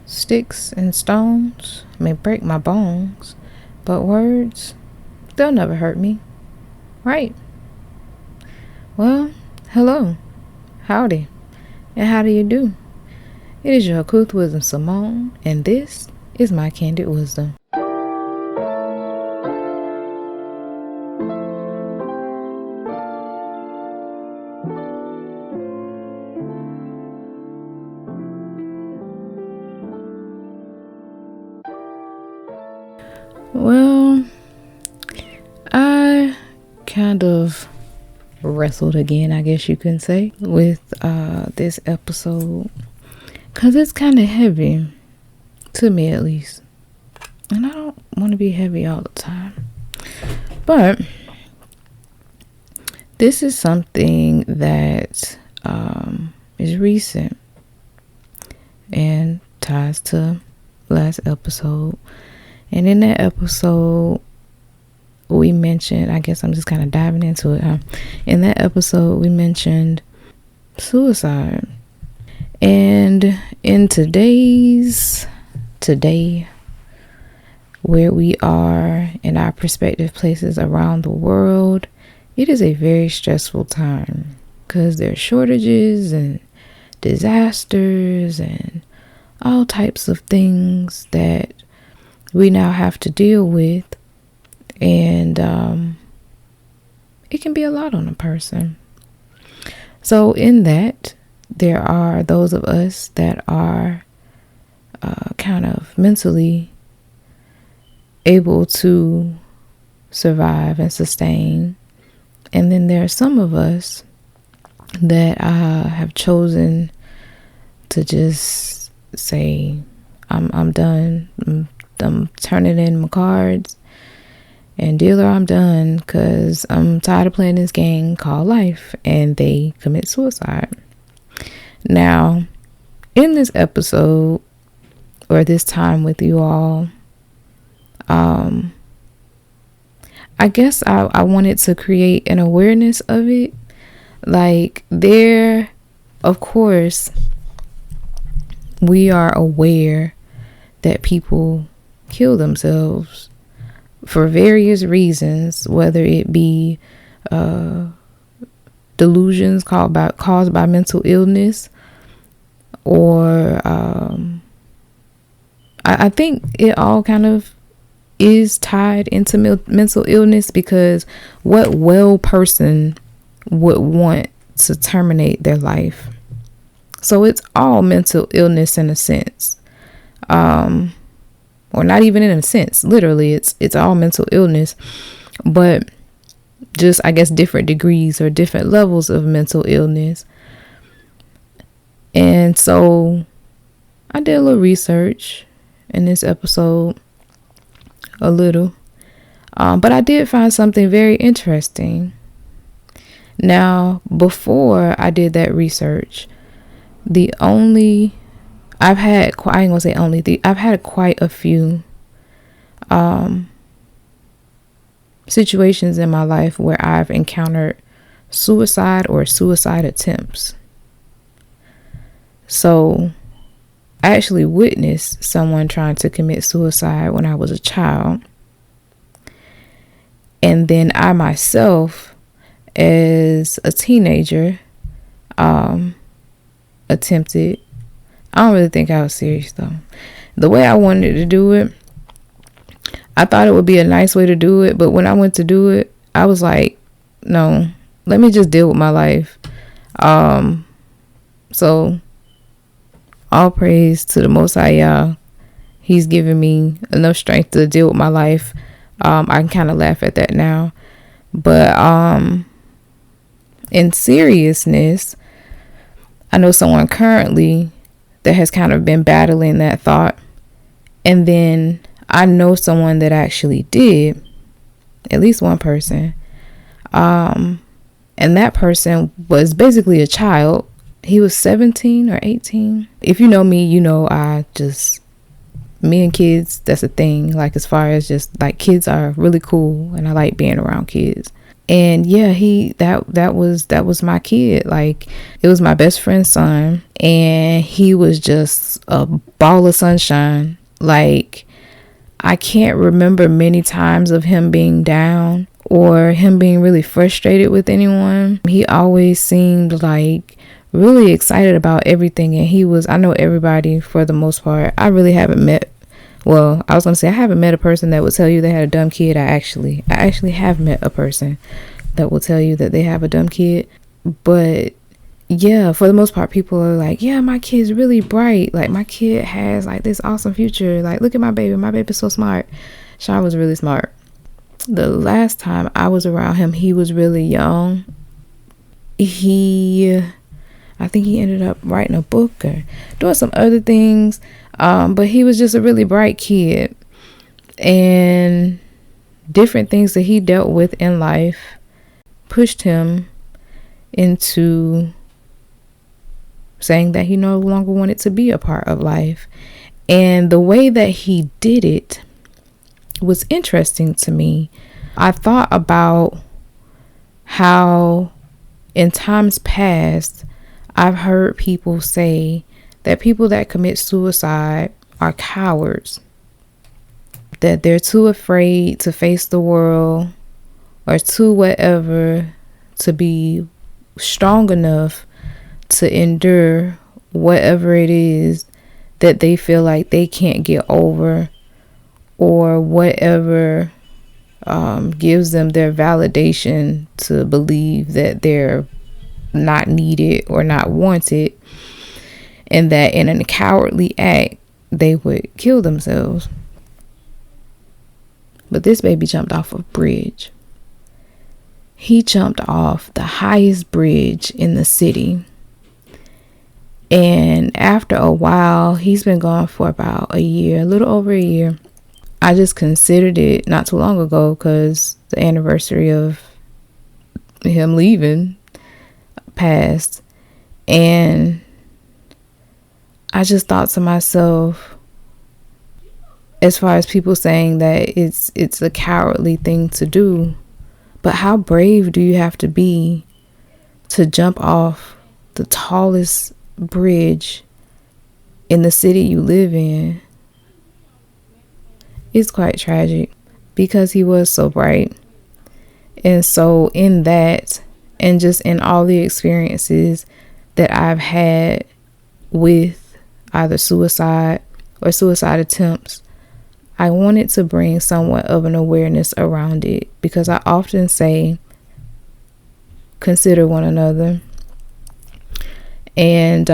Sticks and stones may break my bones, but words, they'll never hurt me. Right? Well, hello, howdy, and how do you do? It is your Couth Wisdom Simone, and this is my Candid Wisdom. Well, I kind of wrestled again, I guess you can say, with this episode because it's kind of heavy, to me at least, and I don't want to be heavy all the time, but this is something that is recent and ties to last episode. And in that episode, we mentioned, I guess I'm just kind of diving into it. In that episode, we mentioned suicide. And in today, where we are in our respective places around the world, it is a very stressful time because there are shortages and disasters and all types of things that we now have to deal with, and it can be a lot on a person. So in that, there are those of us that are kind of mentally able to survive and sustain, and then there are some of us that have chosen to just say, I'm done. I'm turning in my cards, and dealer, I'm done because I'm tired of playing this game called life, and they commit suicide. Now, in this episode, or this time with you all, I guess I wanted to create an awareness of it. Like, there, of course, we are aware that people kill themselves for various reasons, whether it be delusions caused by mental illness, or I think it all kind of is tied into mental illness, because what well person would want to terminate their life? So it's all mental illness in a sense. Or not even in a sense, literally it's all mental illness, but just, I guess, different degrees or different levels of mental illness. And so I did a little research in this episode, a little, but I did find something very interesting. Now, before I did that research, I've had quite a few situations in my life where I've encountered suicide or suicide attempts. So I actually witnessed someone trying to commit suicide when I was a child. And then I myself, as a teenager, attempted. I don't really think I was serious though. The way I wanted to do it, I thought it would be a nice way to do it, but when I went to do it, I was like, no, let me just deal with my life. So all praise to the Most High Yah. He's given me enough strength to deal with my life. I can kind of laugh at that now, but in seriousness, I know someone currently that has kind of been battling that thought. And then I know someone that actually did, at least one person. And that person was basically a child. He was 17 or 18. If you know me, you know me and kids, that's a thing. Like, as far as just like, kids are really cool and I like being around kids. And yeah, that was my kid. Like, it was my best friend's son, and he was just a ball of sunshine. Like, I can't remember many times of him being down or him being really frustrated with anyone. He always seemed like really excited about everything, and I know everybody for the most part. I really haven't met, well, I was gonna say I haven't met a person that would tell you they had a dumb kid. I actually have met a person that will tell you that they have a dumb kid. But yeah, for the most part, people are like, yeah, my kid's really bright. Like, my kid has like this awesome future. Like, look at my baby. My baby's so smart. Sean was really smart. The last time I was around him, he was really young. I think he ended up writing a book or doing some other things. But he was just a really bright kid, and different things that he dealt with in life pushed him into saying that he no longer wanted to be a part of life. And the way that he did it was interesting to me. I thought about how in times past I've heard people say that people that commit suicide are cowards, that they're too afraid to face the world or too whatever to be strong enough to endure whatever it is that they feel like they can't get over, or whatever gives them their validation to believe that they're not needed or not wanted, and that in a cowardly act they would kill themselves. But this baby jumped off a bridge. He jumped off the highest bridge in the city. And after a while, he's been gone for about a year, a little over a year. I just considered it not too long ago because the anniversary of him leaving passed. And I just thought to myself, as far as people saying that it's a cowardly thing to do, but how brave do you have to be to jump off the tallest bridge in the city you live in? It's quite tragic because he was so bright. And so in that, and just in all the experiences that I've had with either suicide or suicide attempts, I wanted to bring somewhat of an awareness around it, because I often say, consider one another. And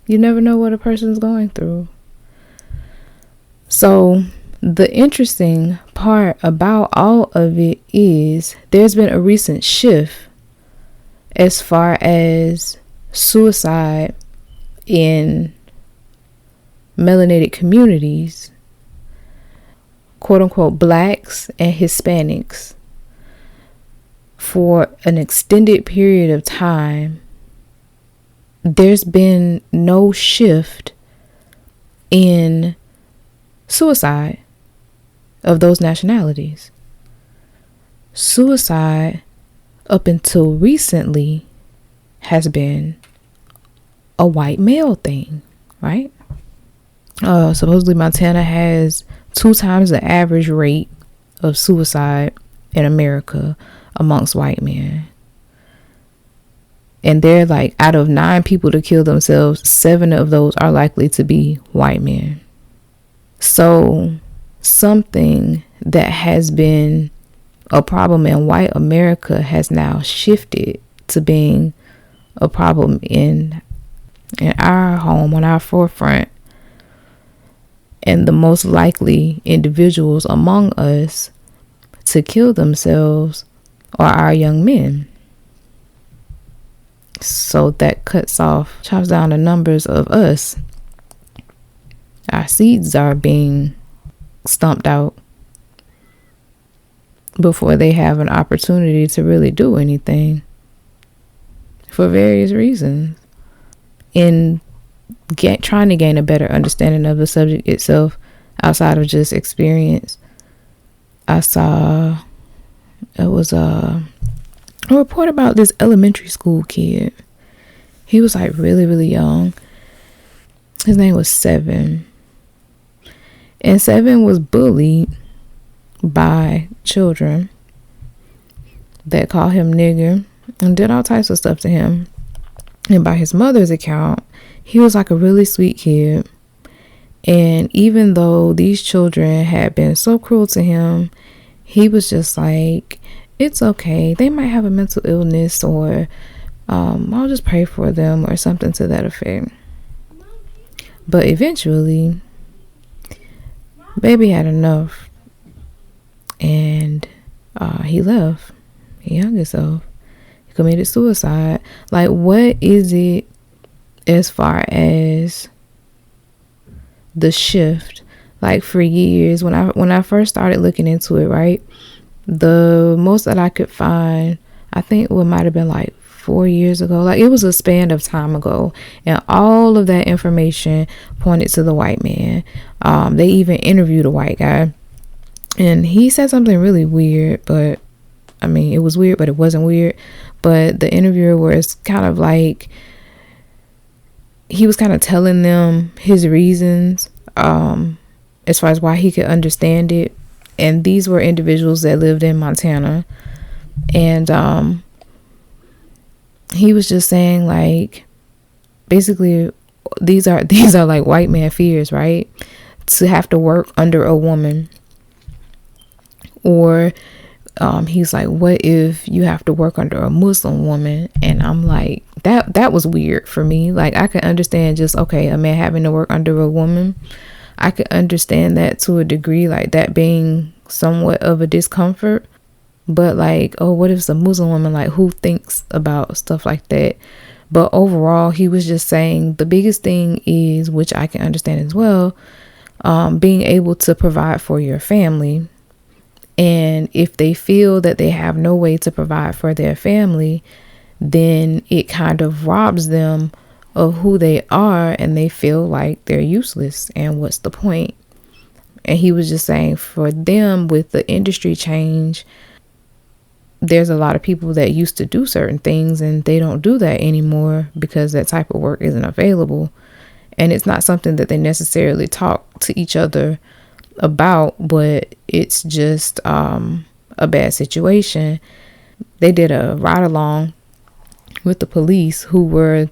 you never know what a person's going through. So the interesting part about all of it is there's been a recent shift as far as suicide in melanated communities, quote unquote, blacks and Hispanics. For an extended period of time, there's been no shift in suicide of those nationalities. Suicide up until recently has been a white male thing, right? Supposedly Montana has 2 times the average rate of suicide in America amongst white men. And they're like, out of 9 people to kill themselves, 7 of those are likely to be white men. So something that has been a problem in white America has now shifted to being a problem in our home, on our forefront. And the most likely individuals among us to kill themselves are our young men. So that chops down the numbers of us. Our seeds are being stumped out before they have an opportunity to really do anything, for various reasons. In trying to gain a better understanding of the subject itself outside of just experience, I saw It was a report about this elementary school kid. He was like really, really young. His name was Seven. And Seven was bullied by children that called him nigger and did all types of stuff to him. And by his mother's account, he was like a really sweet kid. And even though these children had been so cruel to him, he was just like, it's okay. They might have a mental illness, or I'll just pray for them, or something to that effect. But eventually, baby had enough, and he left. He hung himself. He committed suicide. Like, what is it as far as the shift? Like, for years, when I first started looking into it, right, the most that I could find, I think it might have been like 4 years ago. Like, it was a span of time ago, and all of that information pointed to the white man. They even interviewed a white guy, and he said something really weird, but I mean, it was weird, but it wasn't weird. But the interviewer was kind of like, he was kind of telling them his reasons as far as why he could understand it. And these were individuals that lived in Montana. And he was just saying, like, basically, these are like white man fears, right? To have to work under a woman. Or he's like, what if you have to work under a Muslim woman? And I'm like, that was weird for me. Like, I could understand just, okay, a man having to work under a woman. I could understand that to a degree, like that being somewhat of a discomfort. But like, oh, what if it's a Muslim woman? Like, who thinks about stuff like that? But overall, he was just saying the biggest thing is, which I can understand as well, being able to provide for your family. And if they feel that they have no way to provide for their family, then it kind of robs them of who they are, and they feel like they're useless. And what's the point? And he was just saying, for them, with the industry change, there's a lot of people that used to do certain things and they don't do that anymore because that type of work isn't available. And it's not something that they necessarily talk to each other about, but it's just a bad situation. They did a ride along with the police who were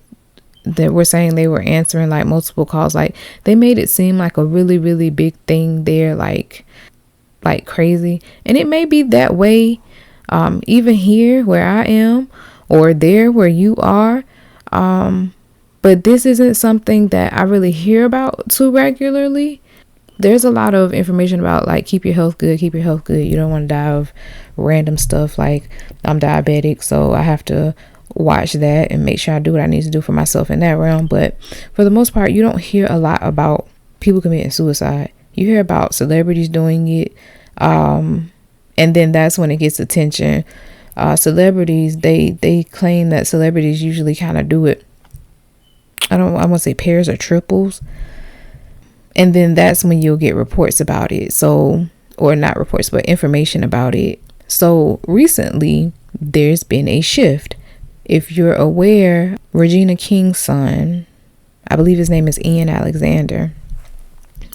saying they were answering like multiple calls. Like, they made it seem like a really, really big thing there, like crazy. And it may be that way even here where I am, or there where you are, but this isn't something that I really hear about too regularly. There's a lot of information about, like, keep your health good. You don't want to die of random stuff. Like, I'm diabetic, so I have to watch that and make sure I do what I need to do for myself in that realm. But for the most part, you don't hear a lot about people committing suicide. You hear about celebrities doing it, and then that's when it gets attention. Celebrities, they claim that celebrities usually kind of do it, I want to say pairs or triples. And then that's when you'll get reports about it. So, or not reports, but information about it. So recently, there's been a shift. If you're aware, Regina King's son, I believe his name is Ian Alexander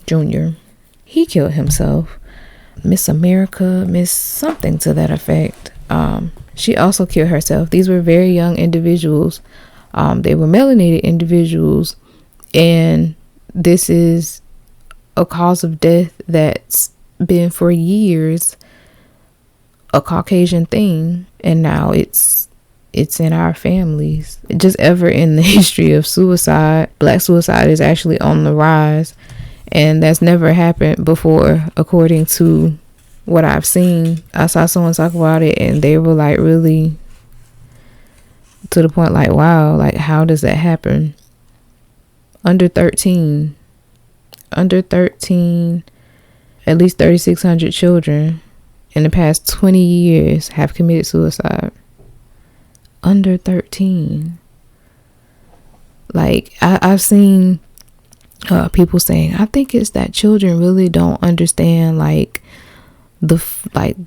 Jr., he killed himself. Miss America, Miss something to that effect, she also killed herself. These were very young individuals. They were melanated individuals. And this is a cause of death that's been for years a Caucasian thing, and now it's in our families. Just ever in the history of suicide, Black suicide is actually on the rise, and that's never happened before, according to what I've seen. I saw someone talk about it, and they were like really to the point, like, wow, like, how does that happen? Under 13, at least 3,600 children in the past 20 years have committed suicide. Under 13. Like, I've seen people saying, I think it's that children really don't understand, like, the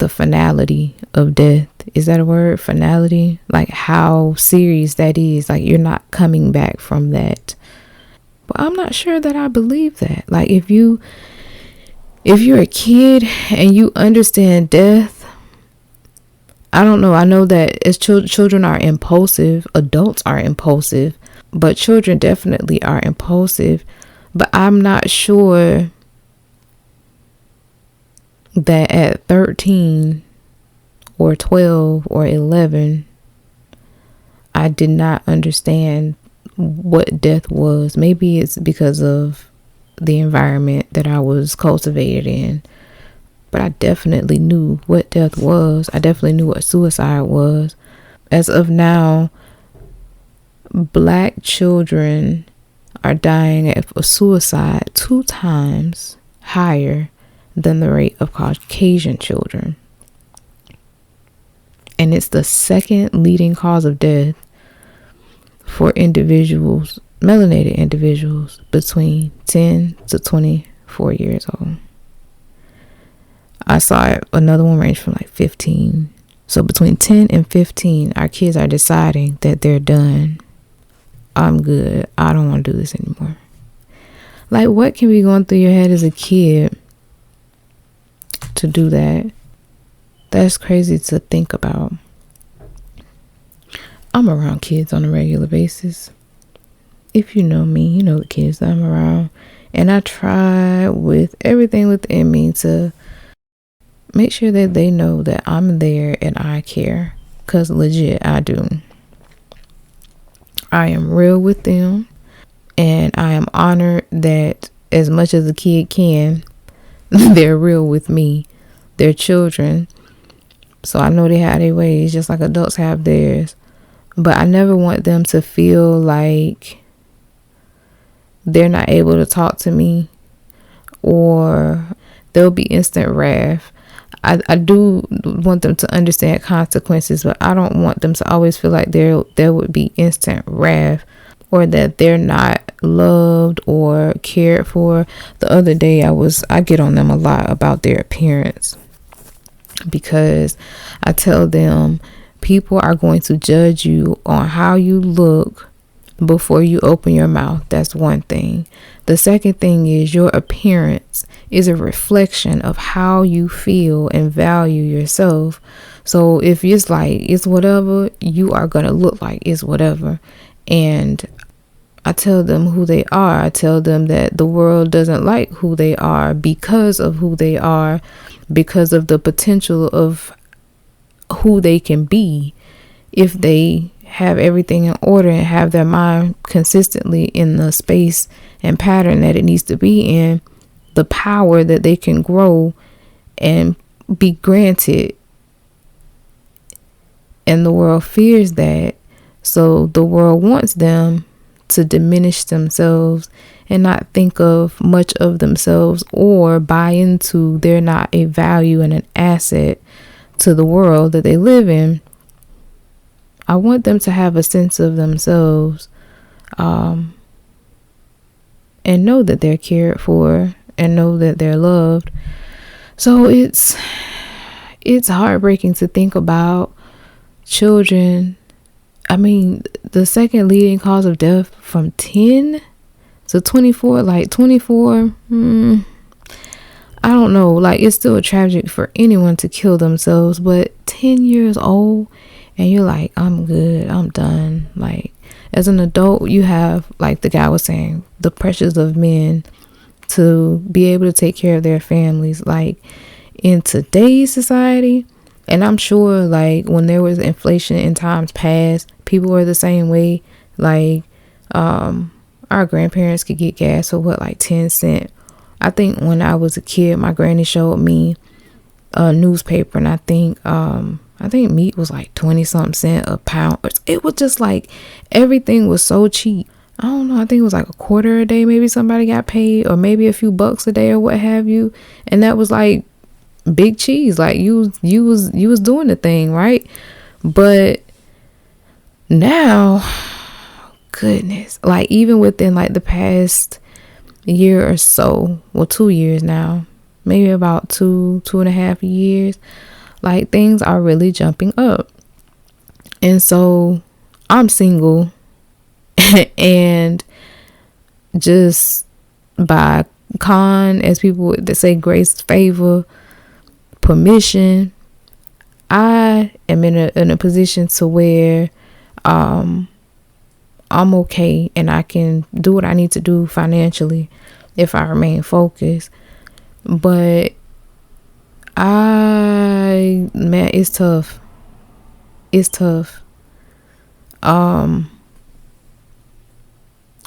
finality of death. Is that a word? Finality? Like how serious that is. Like you're not coming back from that. But I'm not sure that I believe that. Like if you're a kid and you understand death, I don't know. I know that as children are impulsive, adults are impulsive, but children definitely are impulsive. But I'm not sure that at 13 or 12 or 11, I did not understand what death was. Maybe it's because of the environment that I was cultivated in. But I definitely knew what death was. I definitely knew what suicide was. As of now, Black children are dying of suicide 2 times higher than the rate of Caucasian children. And it's the second leading cause of death for individuals, melanated individuals, between 10 to 24 years old. I saw another one range from like 15. So between 10 and 15, our kids are deciding that they're done. I'm good. I don't want to do this anymore. Like, what can be going through your head as a kid to do that? That's crazy to think about. I'm around kids on a regular basis. If you know me, you know the kids that I'm around. And I try with everything within me to make sure that they know that I'm there and I care. Because legit, I do. I am real with them. And I am honored that as much as a kid can, they're real with me. They're children. So I know they have their ways just like adults have theirs. But I never want them to feel like they're not able to talk to me or there'll be instant wrath. I do want them to understand consequences, but I don't want them to always feel like there would be instant wrath or that they're not loved or cared for. The other day I get on them a lot about their appearance because I tell them people are going to judge you on how you look before you open your mouth. That's one thing. The second thing is your appearance is a reflection of how you feel and value yourself. So if it's like it's whatever, you are going to look like it's whatever. And I tell them who they are. I tell them that the world doesn't like who they are because of who they are, because of the potential of who they can be if they have everything in order and have their mind consistently in the space and pattern that it needs to be in, the power that they can grow and be granted. And the world fears that. So the world wants them to diminish themselves and not think of much of themselves or buy into they're not a value and an asset to the world that they live in. I want them to have a sense of themselves and know that they're cared for and know that they're loved. So it's heartbreaking to think about children. I mean, the second leading cause of death from 10 to 24, like 24, I don't know, like it's still tragic for anyone to kill themselves, but 10 years old and you're like, I'm good, I'm done. Like as an adult, you have, like the guy was saying, the pressures of men to be able to take care of their families. Like in today's society, and I'm sure like when there was inflation in times past, people were the same way. Like our grandparents could get gas for what, like 10 cents. I think when I was a kid, my granny showed me a newspaper, and I think meat was like 20 something cent a pound. It was just like everything was so cheap. I don't know. I think it was like a quarter a day. Maybe somebody got paid, or maybe a few bucks a day, or what have you. And that was like big cheese. Like you was doing the thing, right? But now, goodness, like even within like the past year or so, well, 2 years now, maybe about 2.5 years. Like, things are really jumping up. And so I'm single and just by as people that say, grace, favor, permission, I am in a position to where I'm okay and I can do what I need to do financially if I remain focused. But man, it's tough. It's tough. A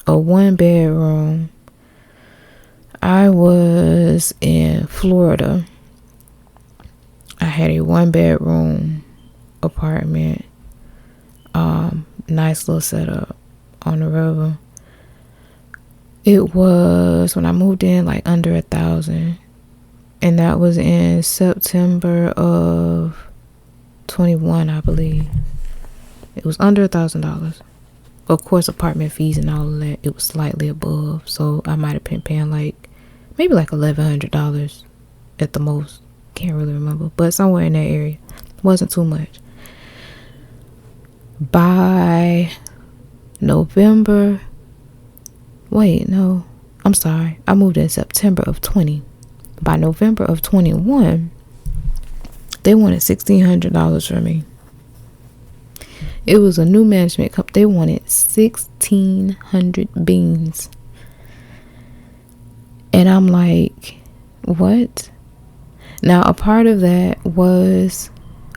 1-bedroom. I was in Florida. I had a 1-bedroom apartment. Nice little setup on the river. It was, when I moved in, like under 1,000. And that was in September of 21, I believe. It was under $1,000. Of course, apartment fees and all of that, it was slightly above. So I might have been paying maybe $1,100 at the most. Can't really remember, but somewhere in that area. Wasn't too much. By November, I'm sorry. I moved in September of 20. By November of 21, they wanted $1,600 from me. It was a new management company. They wanted 1,600 beans. And I'm like, what? Now, a part of that was,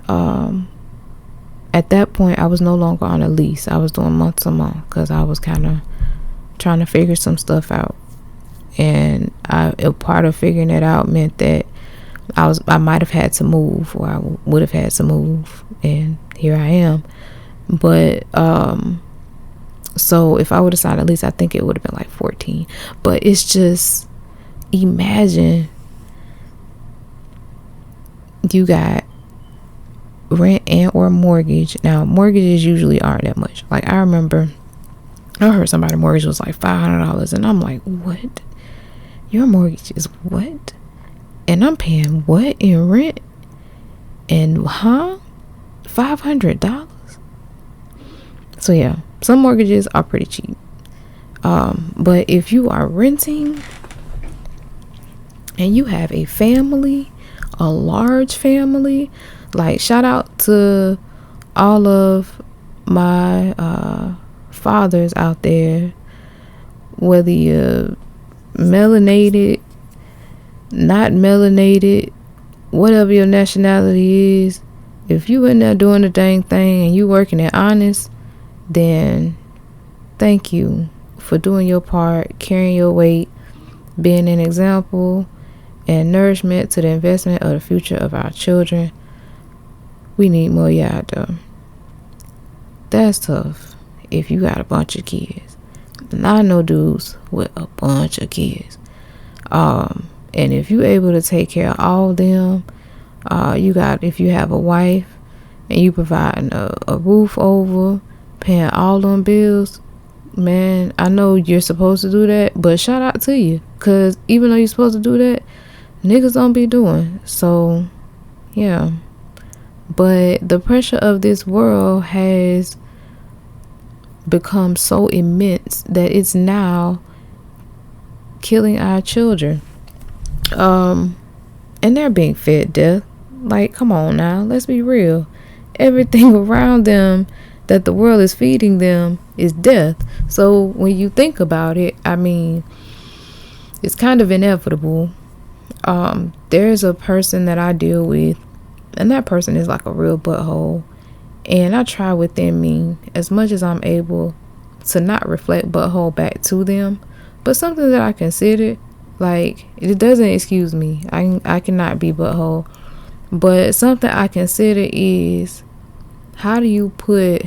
at that point, I was no longer on a lease. I was doing month to month because I was kind of trying to figure some stuff out. And a part of figuring it out meant that I might have had to move, or I would have had to move. And here I am. But, so if I would have signed a lease, I think it would have been like 14. But it's just, imagine you got rent and or mortgage. Now, mortgages usually aren't that much. Like, I remember I heard somebody's mortgage was like $500, and I'm like, what? Your mortgage is what? And I'm paying what in rent? And $500? So yeah, some mortgages are pretty cheap. But if you are renting and you have a family, a large family, like, shout out to all of my fathers out there, whether you're melanated, not melanated, whatever your nationality is, if you in there doing the dang thing and you working it honest, then thank you for doing your part, carrying your weight, being an example and nourishment to the investment of the future of our children. We need more y'all though. That's tough if you got a bunch of kids. And I know dudes with a bunch of kids. And if you able to take care of all of them, if you have a wife and you providing a roof over, paying all them bills, man, I know you're supposed to do that, but shout out to you, because even though you're supposed to do that, niggas don't be doing. So yeah, but the pressure of this world has become so immense that it's now killing our children, and they're being fed death. Like, come on now, let's be real. Everything around them that the world is feeding them is death. So when you think about it, I mean, it's kind of inevitable. There's a person that I deal with, and that person is like a real butthole, and I try within me as much as I'm able to not reflect butthole back to them. But something that I consider, like, it doesn't excuse me, I cannot be butthole, but something I consider is, how do you put,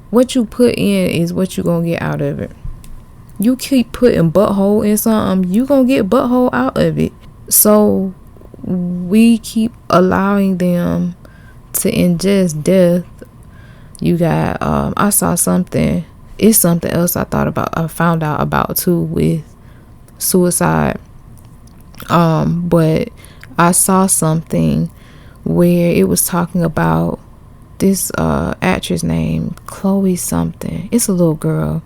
what you put in is what you gonna get out of it. You keep putting butthole in something, you gonna get butthole out of it. So we keep allowing them to ingest death. You got I saw something, it's something else I found out about too, with suicide. But I saw something where it was talking about this actress named Chloe something. It's a little girl.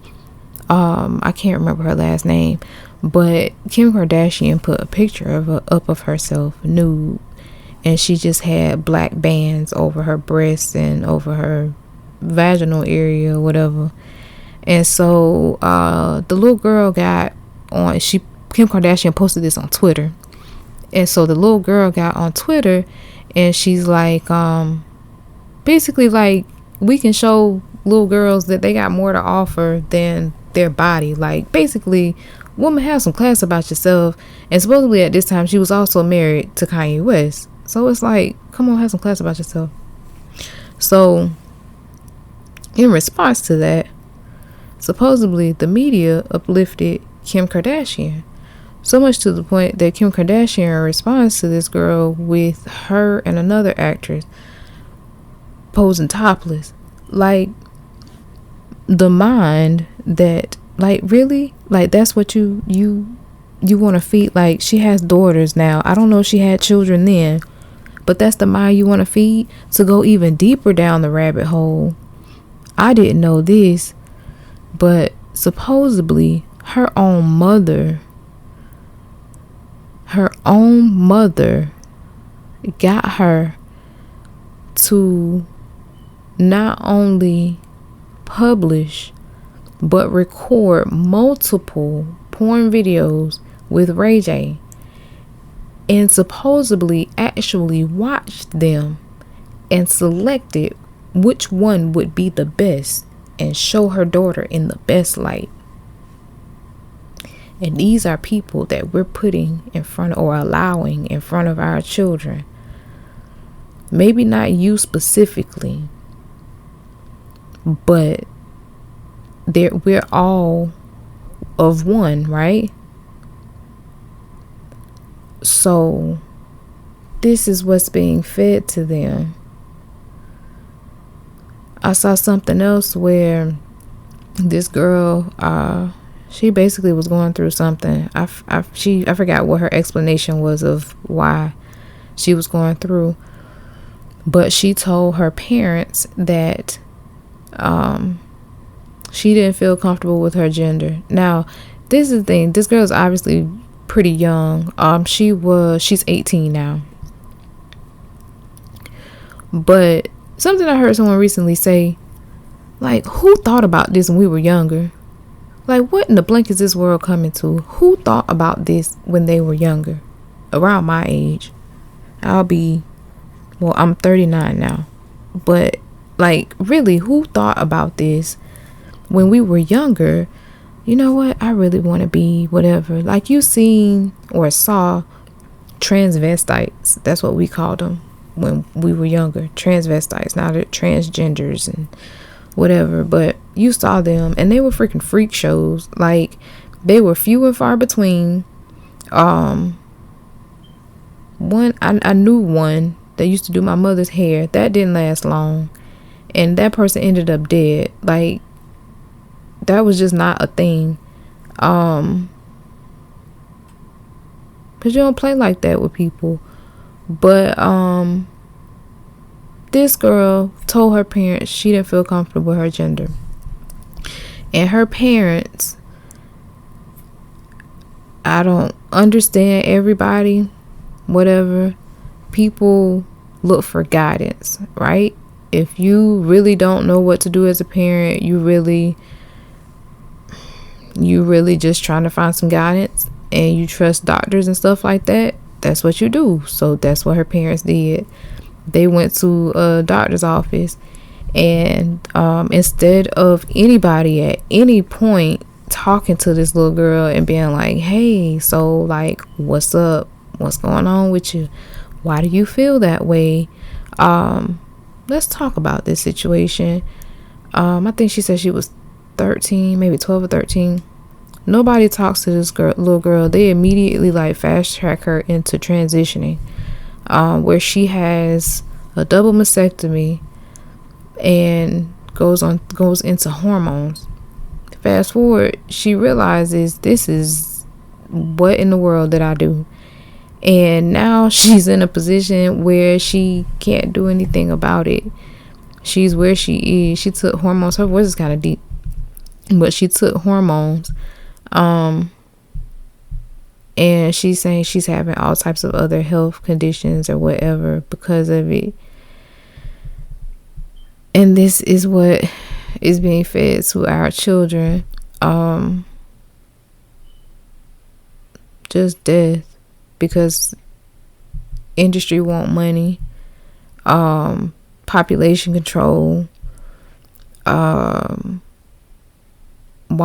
I can't remember her last name, but Kim Kardashian put a picture of her up of herself nude, and she just had black bands over her breasts and over her vaginal area or whatever. And so the little girl got on, Kim Kardashian posted this on Twitter. And so the little girl got on Twitter and she's like, basically like, we can show little girls that they got more to offer than their body. Like, basically, woman, have some class about yourself. And supposedly at this time she was also married to Kanye West. So it's like, come on, have some class about yourself. So in response to that, supposedly the media uplifted Kim Kardashian, so much to the point that Kim Kardashian responds to this girl with her and another actress posing topless. Like, the mind that, like, really, like, that's what you want to feed. Like, she has daughters now. I don't know if she had children then, but that's the mind you want to feed. To go even deeper down the rabbit hole, I didn't know this, but supposedly her own mother got her to not only publish but record multiple porn videos with Ray J, and supposedly actually watched them and selected which one would be the best and show her daughter in the best light. And these are people that we're putting in front, or allowing in front of our children. Maybe not you specifically, but we're all of one, right? So this is what's being fed to them. I saw something else where this girl, she basically was going through something. I forgot what her explanation was of why she was going through, but she told her parents that she didn't feel comfortable with her gender. Now, this is the thing. This girl is obviously pretty young. She's 18 now. But something I heard someone recently say, like, who thought about this when we were younger? Like, what in the blank is this world coming to? Who thought about this when they were younger? Around my age. I'm 39 now. But, like, really, who thought about this when we were younger? You know what? I really want to be whatever. Like, you seen or saw transvestites. That's what we called them when we were younger. Transvestites. Now they're transgenders and whatever, but you saw them and they were freaking freak shows. Like, they were few and far between. I knew one that used to do my mother's hair. That didn't last long, and that person ended up dead. Like, that was just not a thing. Cause you don't play like that with people. But this girl told her parents she didn't feel comfortable with her gender. And her parents, I don't understand everybody, whatever. People look for guidance, right? If you really don't know what to do as a parent, you really just trying to find some guidance, and you trust doctors and stuff like that, that's what you do. So that's what her parents did. They went to a doctor's office, and instead of anybody at any point talking to this little girl and being like, hey, so, like, what's up? What's going on with you? Why do you feel that way? Let's talk about this situation. I think she said she was 13, maybe 12 or 13. Nobody talks to this little girl. They immediately, like, fast track her into transitioning, where she has a double mastectomy and goes into hormones. Fast forward, she realizes, this is, what in the world did I do? And now she's in a position where she can't do anything about it. She's where she is. She took hormones. Her voice is kind of deep, but she took hormones. And she's saying she's having all types of other health conditions or whatever because of it. And this is what is being fed to our children. Just death, because industry want money, population control. Why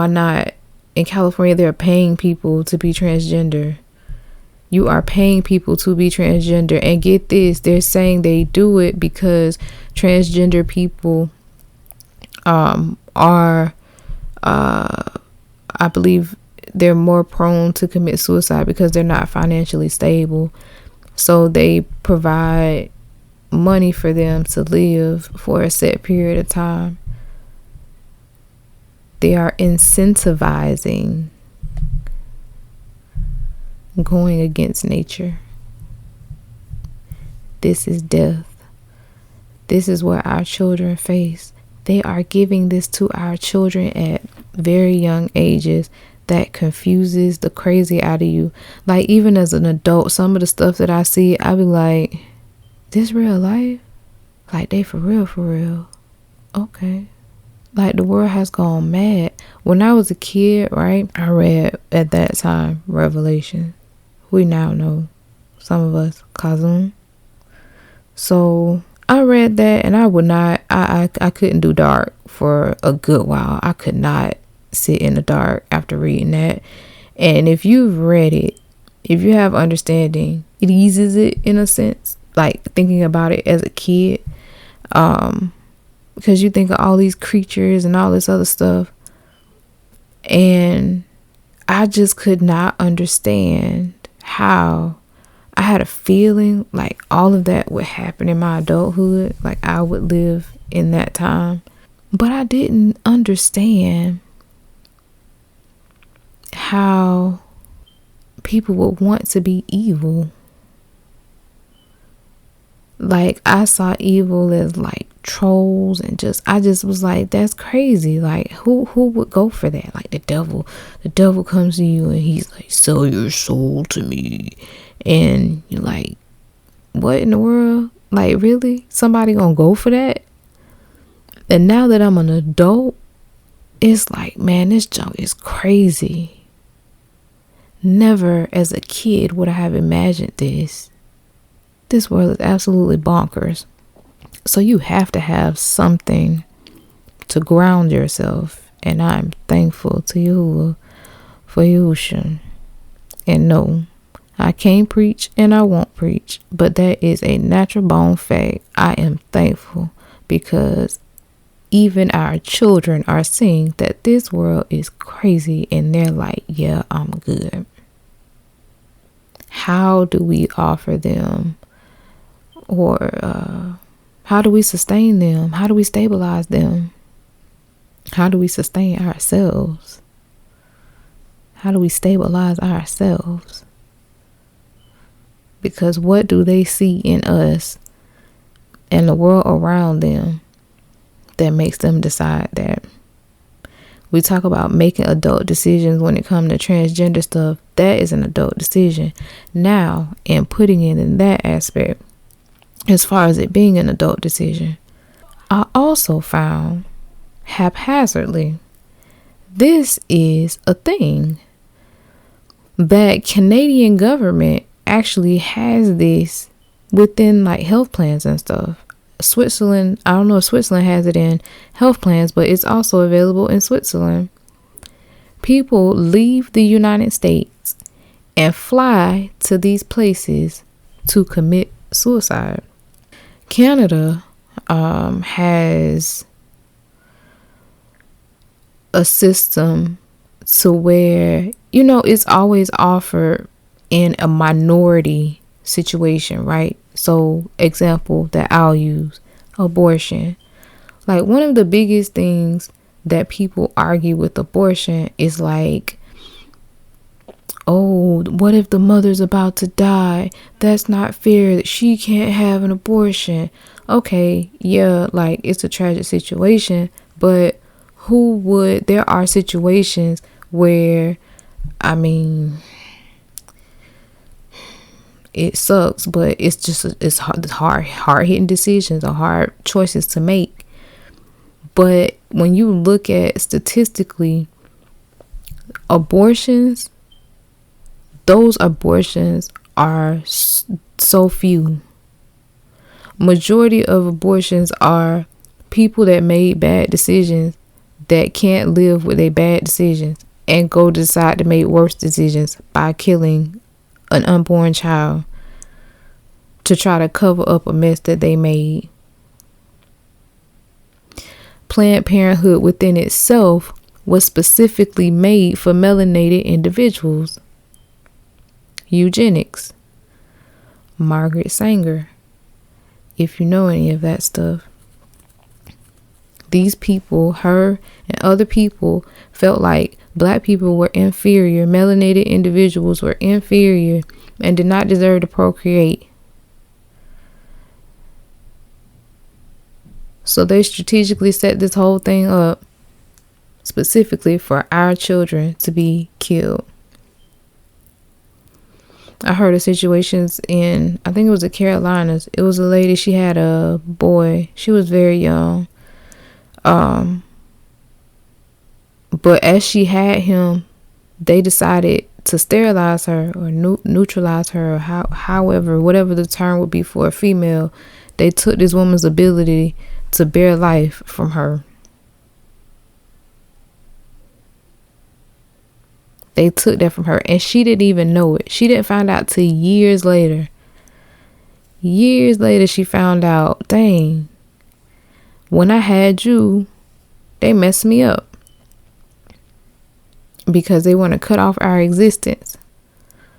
not? In California, they're paying people to be transgender. You are paying people to be transgender. And get this, they're saying they do it because transgender people are, I believe, they're more prone to commit suicide because they're not financially stable. So they provide money for them to live for a set period of time. They are incentivizing going against nature. This is death. This is what our children face. They are giving this to our children at very young ages. That confuses the crazy out of you. Like, even as an adult, some of the stuff that I see, I be like, this real life? Like, they for real. Okay. Like, the world has gone mad. When I was a kid, right, I read at that time Revelation. We now know, some of us, Kazum. So I read that, and I couldn't do dark for a good while. I could not sit in the dark after reading that. And if you've read it, if you have understanding, it eases it in a sense, like thinking about it as a kid, because you think of all these creatures and all this other stuff, and I just could not understand how I had a feeling like all of that would happen in my adulthood, like I would live in that time, but I didn't understand how people would want to be evil. Like, I saw evil as like trolls, and I just was like, that's crazy. Like, who would go for that? Like, the devil comes to you and he's like, sell your soul to me, and you're like, what in the world? Like, really? Somebody gonna go for that? And now that I'm an adult, it's like, man, this junk is crazy. Never as a kid would I have imagined this. This world is absolutely bonkers. So you have to have something to ground yourself. And I'm thankful to Yahuwah for Yahusha. And no, I can't preach and I won't preach. But that is a natural born fact. I am thankful because even our children are seeing that this world is crazy, and they're like, yeah, I'm good. How do we offer them, or how do we sustain them? How do we stabilize them? How do we sustain ourselves? How do we stabilize ourselves? Because what do they see in us and the world around them that makes them decide that? We talk about making adult decisions when it comes to transgender stuff. That is an adult decision. Now, and putting it in that aspect, as far as it being an adult decision, I also found haphazardly, this is a thing that Canadian government actually has this within like health plans and stuff. Switzerland, I don't know if Switzerland has it in health plans, but it's also available in Switzerland. People leave the United States and fly to these places to commit suicide. Canada has a system to where, you know, it's always offered in a minority situation, right? So, example that I'll use, abortion. Like, one of the biggest things that people argue with abortion is like, Oh, what if the mother's about to die? That's not fair that she can't have an abortion. Okay, yeah, like it's a tragic situation, but there are situations where, I mean, it sucks, but it's hard hitting decisions or hard choices to make. But when you look at statistically, those abortions are so few. Majority of abortions are people that made bad decisions that can't live with their bad decisions and go decide to make worse decisions by killing an unborn child to try to cover up a mess that they made. Planned Parenthood within itself was specifically made for melanated individuals. Eugenics. Margaret Sanger. If you know any of that stuff. These people, her and other people, felt like black people were inferior, melanated individuals were inferior, and did not deserve to procreate. So they strategically set this whole thing up specifically for our children to be killed. I heard of situations in, I think it was the Carolinas. It was a lady, she had a boy. She was very young. But as she had him, they decided to sterilize her or neutralize her, or however, whatever the term would be for a female. They took this woman's ability to bear life from her. They took that from her, and she didn't even know it. She didn't find out till years later. Years later, she found out, dang, when I had you, they messed me up because they want to cut off our existence.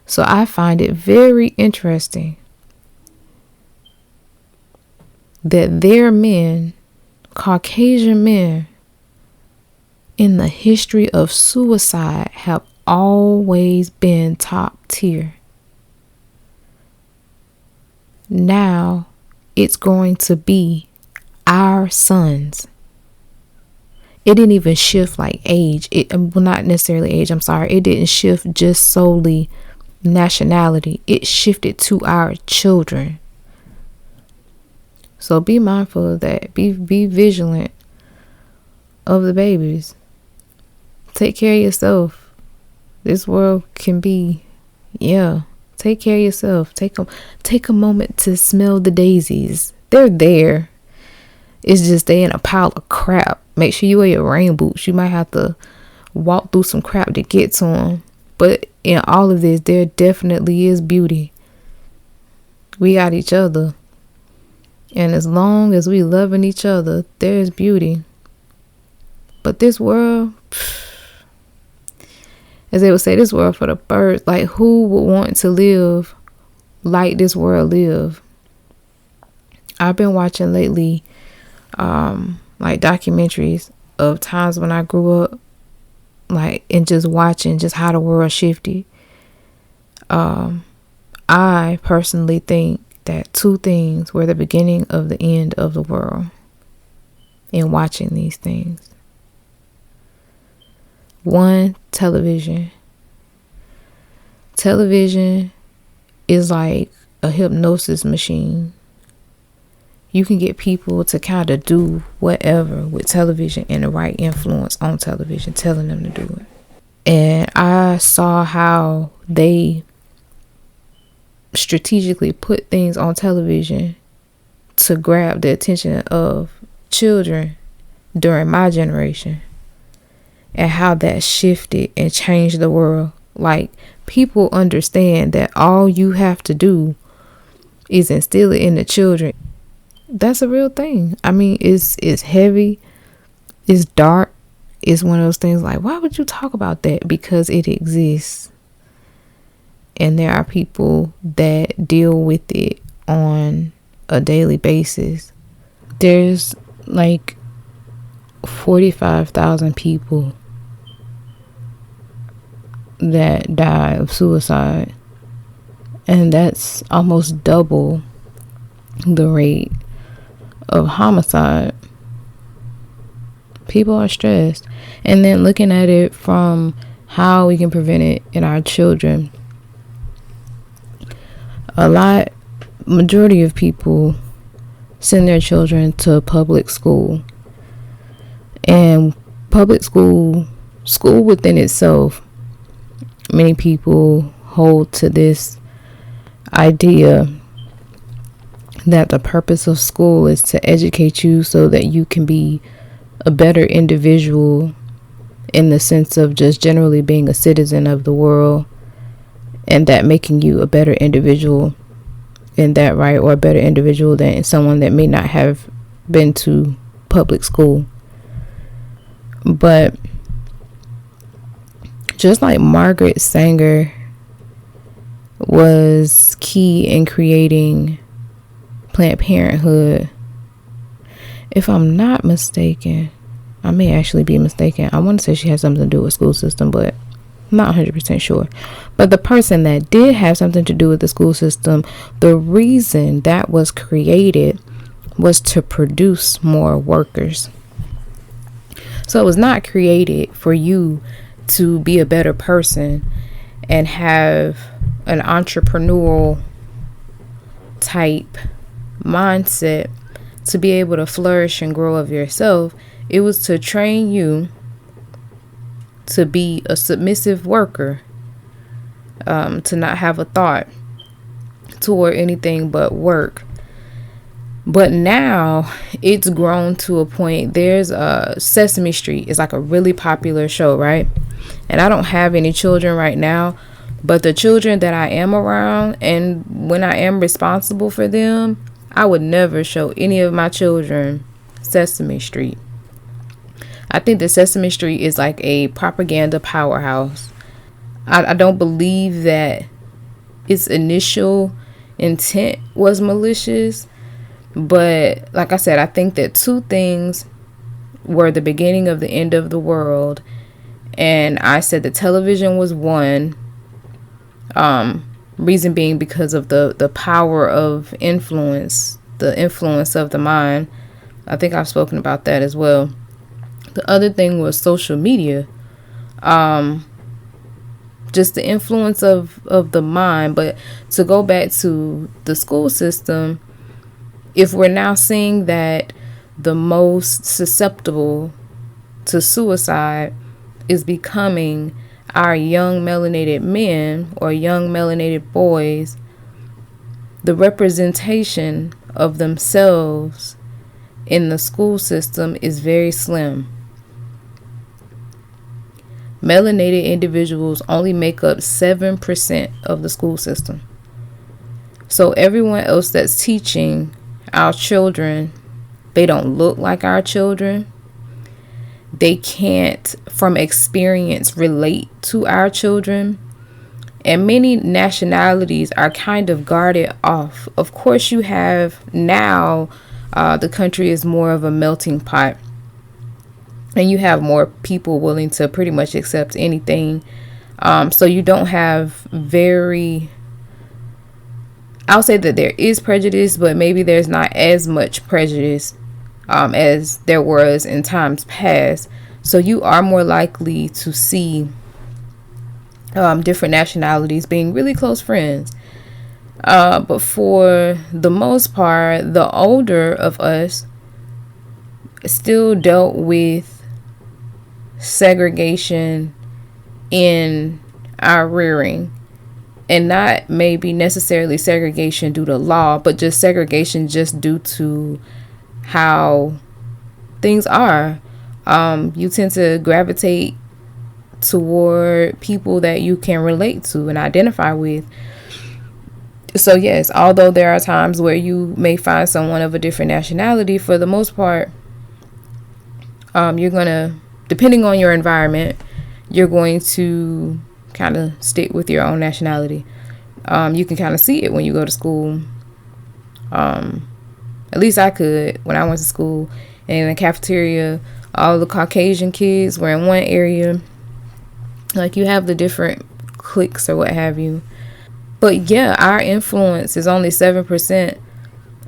So I find it very interesting that their men, Caucasian men, in the history of suicide have always been top tier. Now it's going to be our sons. It didn't even shift like age. Well, not necessarily age. I'm sorry. It didn't shift just solely nationality. It shifted to our children. So be mindful of that. Be vigilant of the babies. Take care of yourself. This world can be, take care of yourself. Take a moment to smell the daisies. They're there. It's just they in a pile of crap. Make sure you wear your rain boots. You might have to walk through some crap to get to them. But in all of this, there definitely is beauty. We got each other. And as long as we loving each other, there's beauty. But this world, as they would say, this world for the birds. Like, who would want to live like this world live? I've been watching lately like documentaries of times when I grew up, like, and just watching just how the world shifted. I personally think that two things were the beginning of the end of the world in watching these things. One, television. Television is like a hypnosis machine. You can get people to kind of do whatever with television and the right influence on television, telling them to do it. And I saw how they strategically put things on television to grab the attention of children during my generation, and how that shifted and changed the world. Like, people understand that all you have to do is instill it in the children. That's a real thing. I mean, it's heavy, it's dark, it's one of those things like, why would you talk about that? Because it exists. And there are people that deal with it on a daily basis. There's like 45,000 people that die of suicide, and that's almost double the rate of homicide. People are stressed. And then looking at it from how we can prevent it in our children, majority of people send their children to public school. And public school within itself, many people hold to this idea that the purpose of school is to educate you so that you can be a better individual, in the sense of just generally being a citizen of the world, and that making you a better individual in that right, or a better individual than someone that may not have been to public school. But just like Margaret Sanger was key in creating Planned Parenthood, if I'm not mistaken, I may actually be mistaken. I want to say she had something to do with school system, but I'm not 100% sure. But the person that did have something to do with the school system, the reason that was created was to produce more workers. So it was not created for you to be a better person and have an entrepreneurial type mindset to be able to flourish and grow of yourself. It was to train you to be a submissive worker, to not have a thought toward anything but work. But now it's grown to a point. There's Sesame Street is like a really popular show, right? And I don't have any children right now, but the children that I am around, and when I am responsible for them, I would never show any of my children Sesame Street. I think that Sesame Street is like a propaganda powerhouse. I don't believe that its initial intent was malicious. But like I said, I think that two things were the beginning of the end of the world. And I said that television was one. Reason being because of the power of influence, the influence of the mind. I think I've spoken about that as well. The other thing was social media. Just the influence of the mind. But to go back to the school system, if we're now seeing that the most susceptible to suicide is becoming our young melanated men or young melanated boys, the representation of themselves in the school system is very slim. Melanated individuals only make up 7% of the school system. So everyone else that's teaching our children, they don't look like our children. They can't, from experience, relate to our children. And many nationalities are kind of guarded off. Of course, you have now, the country is more of a melting pot. And you have more people willing to pretty much accept anything. So you don't have I'll say that there is prejudice, but maybe there's not as much prejudice as there was in times past. So you are more likely to see different nationalities being really close friends. But for the most part, the older of us still dealt with segregation in our rearing. And not maybe necessarily segregation due to law, but just segregation just due to how things are. You tend to gravitate toward people that you can relate to and identify with. So yes, although there are times where you may find someone of a different nationality, for the most part, you're going to, depending on your environment, you're going to kind of stick with your own nationality. You can kind of see it when you go to school. At least I could when I went to school. And in the cafeteria, all the Caucasian kids were in one area. Like, you have the different cliques or what have you. But yeah, our influence is only 7%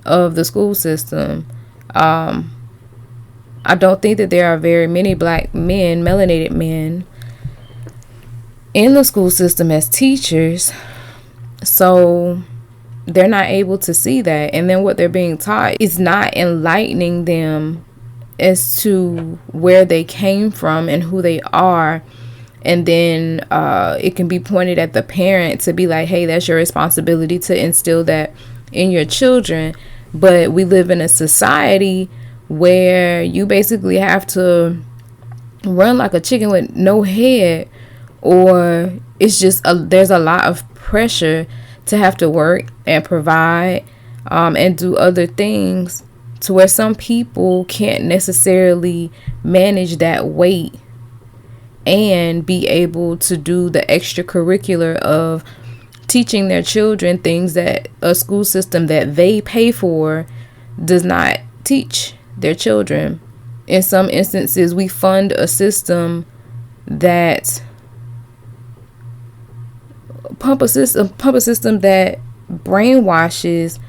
of the school system. I don't think that there are very many black men, melanated men, in the school system as teachers. So they're not able to see that. And then what they're being taught is not enlightening them as to where they came from and who they are. And then it can be pointed at the parent to be like, hey, that's your responsibility to instill that in your children. But we live in a society where you basically have to run like a chicken with no head, or it's just there's a lot of pressure to have to work and provide and do other things, to where some people can't necessarily manage that weight and be able to do the extracurricular of teaching their children things that a school system that they pay for does not teach their children. In some instances, we fund a system that pump a system that brainwashes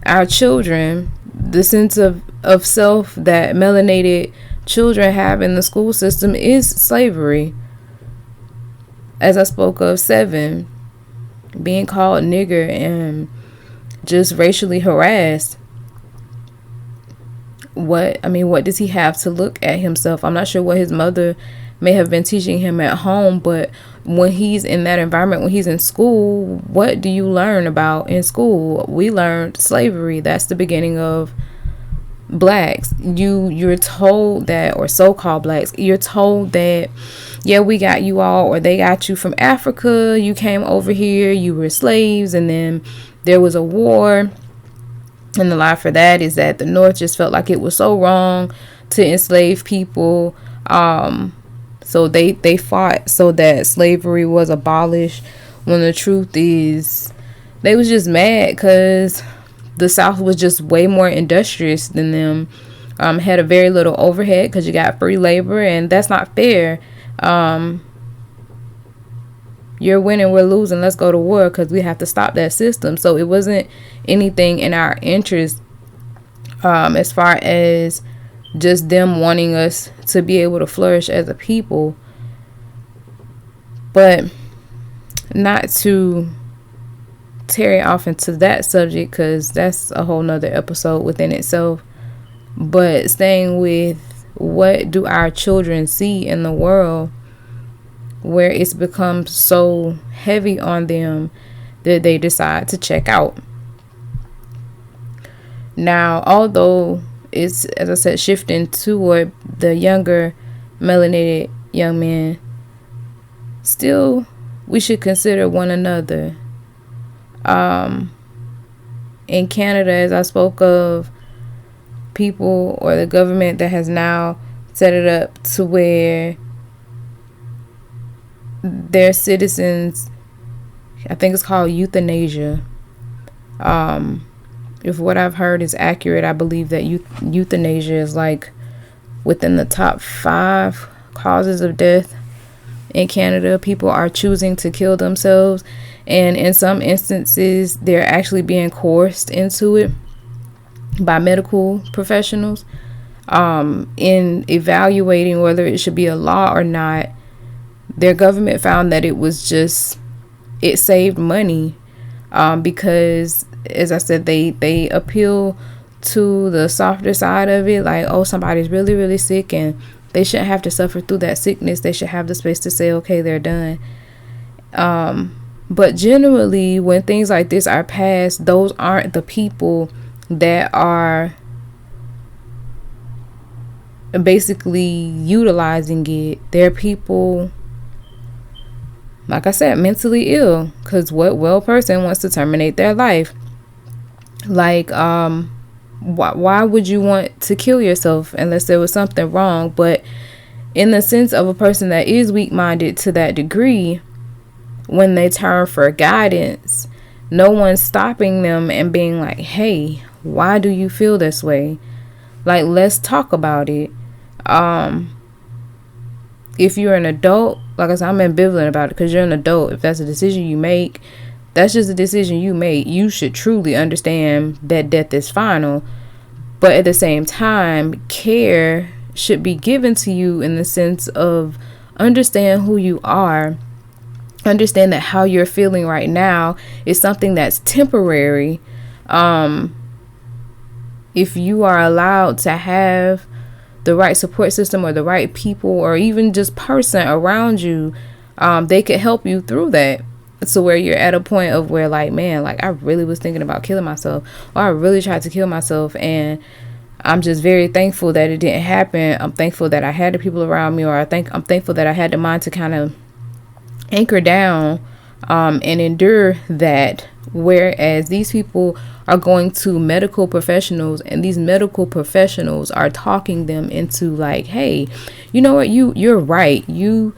our children. The sense of self that melanated children have in the school system is slavery. As I spoke of, 7, being called nigger and just racially harassed. What does he have to look at himself? I'm not sure what his mother may have been teaching him at home, but when he's in that environment, when he's in school, what do you learn about in school? We learned slavery. That's the beginning of blacks. You're told that, or so-called blacks, you're told that, yeah, we got you all, or they got you from Africa, you came over here, you were slaves, and then there was a war. And the lie for that is that the North just felt like it was so wrong to enslave people. So they fought so that slavery was abolished, when the truth is they was just mad because the South was just way more industrious than them. Had a very little overhead because you got free labor, and that's not fair. You're winning, we're losing, let's go to war because we have to stop that system. So it wasn't anything in our interest as far as just them wanting us to be able to flourish as a people. But not to tear it off into that subject, because that's a whole nother episode within itself. But staying with, what do our children see in the world where it's become so heavy on them that they decide to check out? Now, although it's, as I said, shifting toward the younger melanated young men, still we should consider one another. In Canada, as I spoke of, people or the government that has now set it up to where their citizens, I think it's called euthanasia. If what I've heard is accurate, I believe that euthanasia is like within the top 5 causes of death in Canada. People are choosing to kill themselves, and in some instances they're actually being coerced into it by medical professionals. In evaluating whether it should be a law or not, their government found that it saved money, because, as I said, they appeal to the softer side of it, like, oh, somebody's really, really sick and they shouldn't have to suffer through that sickness. They should have the space to say, okay, they're done. But generally, when things like this are passed, those aren't the people that are basically utilizing it. They're people, like I said, mentally ill, because what well person wants to terminate their life? Like, why would you want to kill yourself unless there was something wrong? But in the sense of a person that is weak-minded to that degree, when they turn for guidance, no one's stopping them and being like, hey, why do you feel this way? Like, let's talk about it. If you're an adult Like I said, I'm ambivalent about it because you're an adult. If that's a decision you make, that's just a decision you made. You should truly understand that death is final. But at the same time, care should be given to you in the sense of understand who you are. Understand that how you're feeling right now is something that's temporary. If you are allowed to have the right support system or the right people or even just person around you, they could help you through that. So where you're at a point of where like, man, like I really was thinking about killing myself, or I really tried to kill myself, and I'm just very thankful that it didn't happen. I'm thankful that I had the people around me, or I'm thankful that I had the mind to kind of anchor down and endure that. Whereas these people are going to medical professionals, and these medical professionals are talking them into like, hey, you know what, you're right, you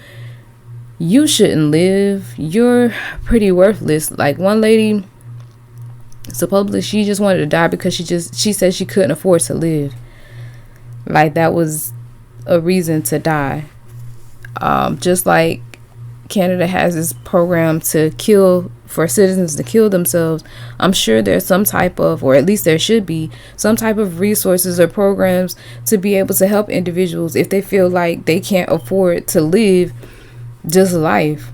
shouldn't live, you're pretty worthless. Like one lady, supposedly she just wanted to die because she said she couldn't afford to live. Like that was a reason to die. Just like Canada has this program for citizens to kill themselves, I'm sure there's some type of, or at least there should be some type of resources or programs to be able to help individuals if they feel like they can't afford to live just life.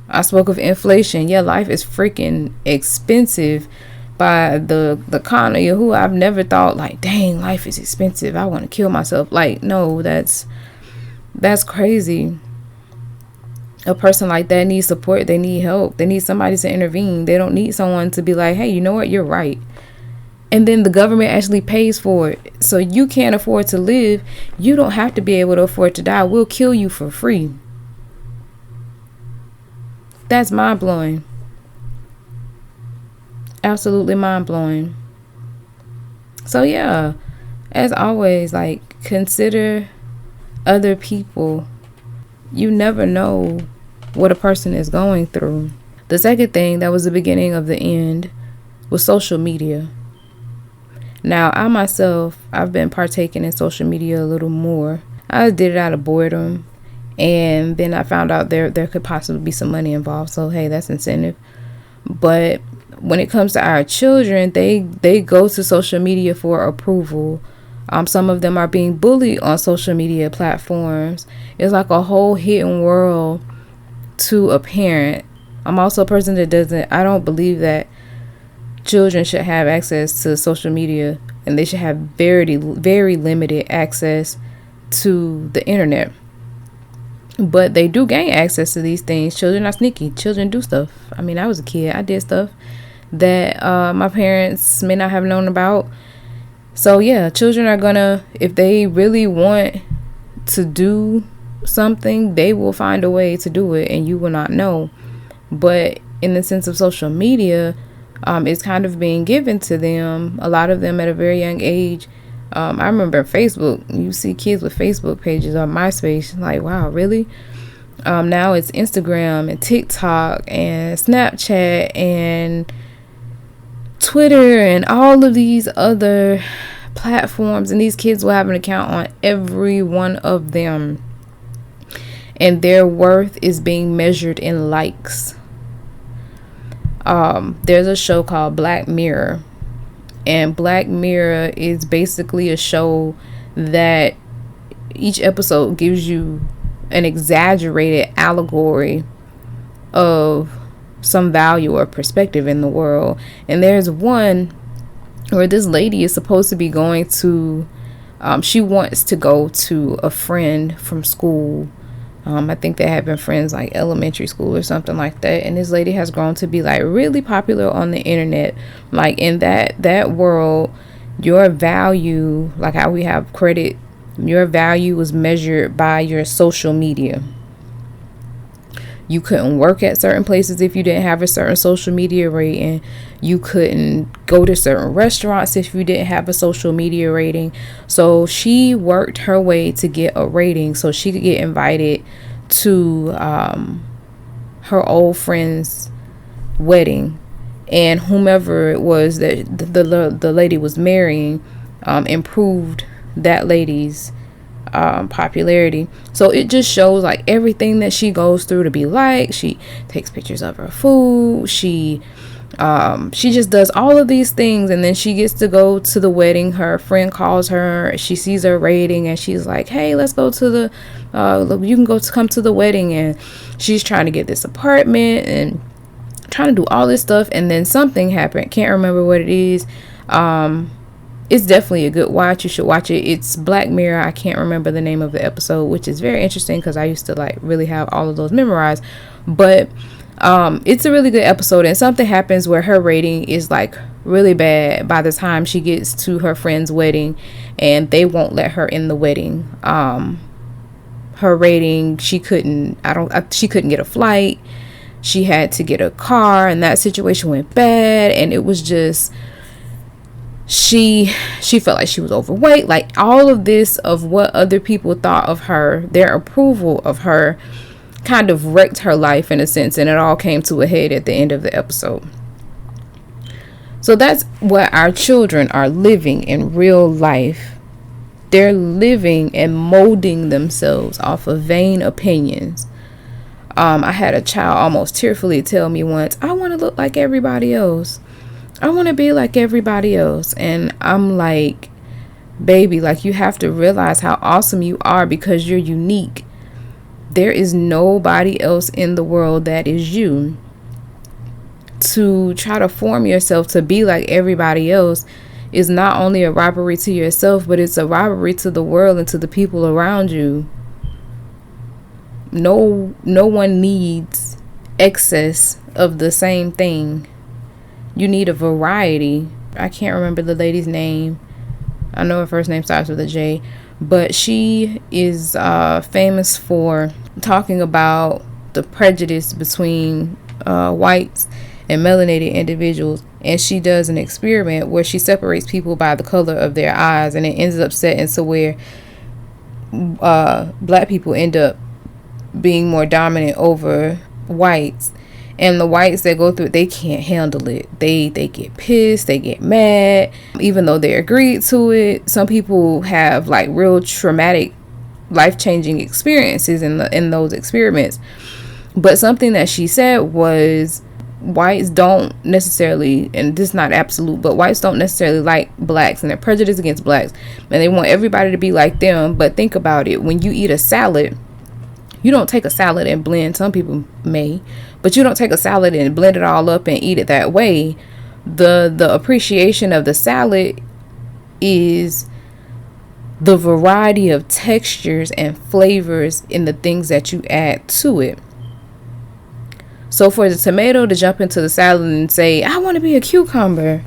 I spoke of inflation. Yeah, life is freaking expensive by the kind of who I've never thought like, dang, life is expensive, I want to kill myself. Like, no, that's crazy. A person like that needs support. They need help. They need somebody to intervene. They don't need someone to be like, hey, you know what, you're right. And then the government actually pays for it. So you can't afford to live. You don't have to be able to afford to die. We'll kill you for free. That's mind-blowing. Absolutely mind-blowing. So yeah, as always, like, consider other people. You never know what a person is going through. The second thing that was the beginning of the end was social media. Now, I myself, I've been partaking in social media a little more. I did it out of boredom, and then I found out there could possibly be some money involved. So hey, that's incentive. But when it comes to our children, they go to social media for approval. Some of them are being bullied on social media platforms. It's like a whole hidden world to a parent. I'm also a person that I don't believe that children should have access to social media, and they should have very, very limited access to the internet. But they do gain access to these things. Children are sneaky. Children do stuff. I mean, I was a kid. I did stuff that my parents may not have known about. So yeah, children are gonna, if they really want to do something, they will find a way to do it and you will not know. But in the sense of social media, it's kind of being given to them, a lot of them at a very young age. I remember Facebook, you see kids with Facebook pages or MySpace, like, wow, really? Now it's Instagram and TikTok and Snapchat and Twitter and all of these other platforms, and these kids will have an account on every one of them, and their worth is being measured in likes. There's a show called Black Mirror, and Black Mirror is basically a show that each episode gives you an exaggerated allegory of some value or perspective in the world. And there's one where this lady is supposed to be going to she wants to go to a friend from school. I think they have been friends like elementary school or something like that, and this lady has grown to be like really popular on the internet. Like in that world, your value, like how we have credit, your value was measured by your social media. You couldn't work at certain places if you didn't have a certain social media rating. You couldn't go to certain restaurants if you didn't have a social media rating. So she worked her way to get a rating so she could get invited to her old friend's wedding. And whomever it was that the lady was marrying improved that lady's popularity. So it just shows like everything that she goes through to be liked. She takes pictures of her food. She just does all of these things, and then she gets to go to the wedding. Her friend calls her, she sees her rating, and she's like, hey, let's go to the you can come to the wedding. And she's trying to get this apartment and trying to do all this stuff, and then something happened. Can't remember what it is. It's definitely a good watch. You should watch it. It's Black Mirror. I can't remember the name of the episode, which is very interesting because I used to like really have all of those memorized. But it's a really good episode, and something happens where her rating is like really bad by the time she gets to her friend's wedding, and they won't let her in the wedding. Her rating, she couldn't get a flight. She had to get a car, and that situation went bad, and it was just, she felt like she was overweight. Like all of this of what other people thought of her, their approval of her, kind of wrecked her life in a sense, and it all came to a head at the end of the episode. So that's what our children are living in real life. They're living and molding themselves off of vain opinions. I had a child almost tearfully tell me once, I want to look like everybody else. I want to be like everybody else. And I'm like, baby, like you have to realize how awesome you are because you're unique. There is nobody else in the world that is you. To try to form yourself to be like everybody else is not only a robbery to yourself, but it's a robbery to the world and to the people around you. No one needs excess of the same thing. You need a variety. I can't remember the lady's name. I know her first name starts with a J, but she is famous for talking about the prejudice between whites and melanated individuals. And she does an experiment where she separates people by the color of their eyes, and it ends up setting to where black people end up being more dominant over whites. And the whites that go through it, they can't handle it. They get pissed, they get mad, even though they agreed to it. Some people have like real traumatic, life-changing experiences in those experiments. But something that she said was, whites don't necessarily, and this is not absolute, but whites don't necessarily like blacks, and they're prejudiced against blacks, and they want everybody to be like them. But think about it, when you eat a salad, you don't take a salad and blend, some people may, but you don't take a salad and blend it all up and eat it that way. The appreciation of the salad is the variety of textures and flavors in the things that you add to it. So for the tomato to jump into the salad and say, I want to be a cucumber,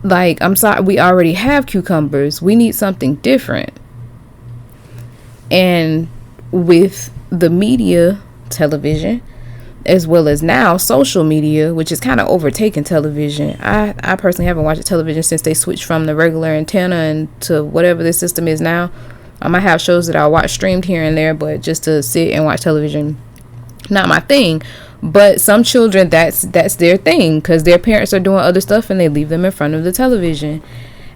like, I'm sorry, we already have cucumbers. We need something different. And with the media, television, as well as now social media, which is kind of overtaking television. I personally haven't watched television since they switched from the regular antenna and to whatever this system is now. I might have shows that I watch streamed here and there, but just to sit and watch television, not my thing. But some children, that's their thing, because their parents are doing other stuff and they leave them in front of the television.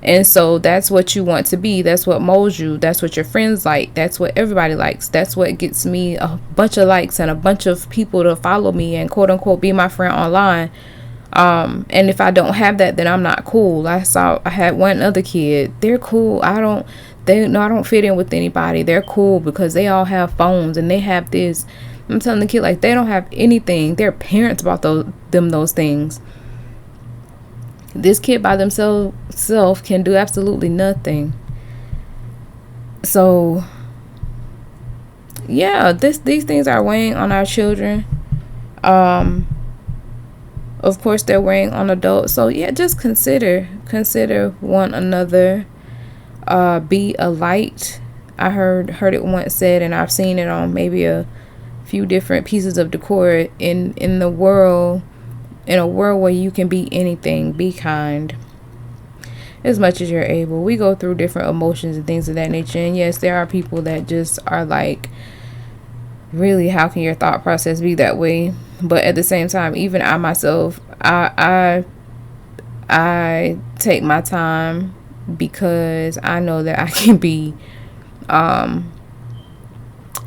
And so that's what you want to be. That's what molds you. That's what your friends like. That's what everybody likes. That's what gets me a bunch of likes and a bunch of people to follow me and quote unquote be my friend online. And if I don't have that, then I'm not cool. I had one other kid. They're cool. I don't fit in with anybody. They're cool because they all have phones and they have this. I'm telling the kid, like, they don't have anything. Their parents bought them those things. This kid by themselves can do absolutely nothing. So yeah, these things are weighing on our children. Of course they're weighing on adults. So yeah, just consider one another. Be a light. I heard it once said, and I've seen it on maybe a few different pieces of decor in the world. In a world where you can be anything, be kind as much as you're able. We go through different emotions and things of that nature. And yes, there are people that just are like, really, how can your thought process be that way? But at the same time, even I myself, I take my time because I know that I can be, as